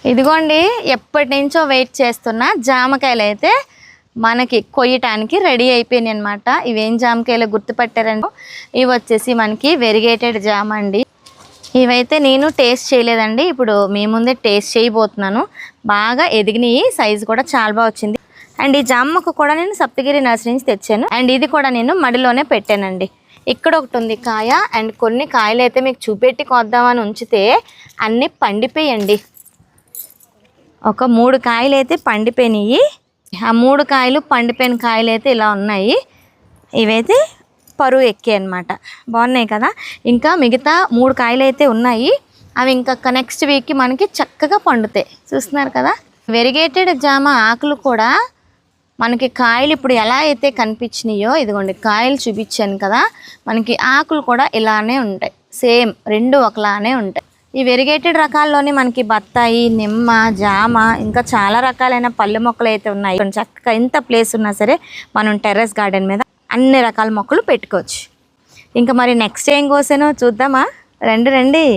ఇదిగోండి ఎప్పటి నుంచో వెయిట్ చేస్తున్న జామకాయలు అయితే మనకి కొయ్యటానికి రెడీ అయిపోయినాయి అనమాట. ఇవేం జామకాయలు గుర్తుపట్టారండి? ఇవి వచ్చేసి మనకి వెరిగేటెడ్ జామ అండి. ఇవైతే నేను టేస్ట్ చేయలేదండి, ఇప్పుడు మీ ముందే టేస్ట్ చేయబోతున్నాను. బాగా ఎదిగినాయి, సైజు కూడా చాలా బాగా వచ్చింది. అండ్ ఈ జామకు కూడా నేను సప్తగిరి నర్సరీ నుంచి తెచ్చాను. అండ్ ఇది కూడా నేను మడిలోనే పెట్టానండి. ఇక్కడ ఒకటి ఉంది కాయ. అండ్ కొన్ని కాయలు అయితే మీకు చూపెట్టి కొద్దామని ఉంచితే అన్నీ పండిపోయండి. ఒక 3 కాయలు అయితే పండిపోయినాయి. ఆ 3 కాయలు పండిపోయిన కాయలు అయితే ఇలా ఉన్నాయి. ఇవైతే పరువు ఎక్కాయి అనమాట. బాగున్నాయి కదా. ఇంకా మిగతా 3 కాయలు అయితే ఉన్నాయి. అవి ఇంకా నెక్స్ట్ వీక్కి మనకి చక్కగా పండుతాయి. చూస్తున్నారు కదా. వెరిగేటెడ్ జామ ఆకులు కూడా మనకి కాయలు ఇప్పుడు ఎలా అయితే కనిపించినాయో, ఇదిగోండి కాయలు చూపించాను కదా, మనకి ఆకులు కూడా ఇలానే ఉంటాయి. సేమ్ 2 ఒకలానే ఉంటాయి. ఈ వెరిగేటెడ్ రకాల్లోనే మనకి బత్తాయి, నిమ్మ, జామ, ఇంకా చాలా రకాలైన పళ్ళు మొక్కలు అయితే ఉన్నాయి. చక్కగా ఇంత ప్లేస్ ఉన్నా సరే మనం టెర్రస్ గార్డెన్ మీద అన్ని రకాల మొక్కలు పెట్టుకోవచ్చు. ఇంకా మరి నెక్స్ట్ ఏం కోసానో చూద్దామా? రండి.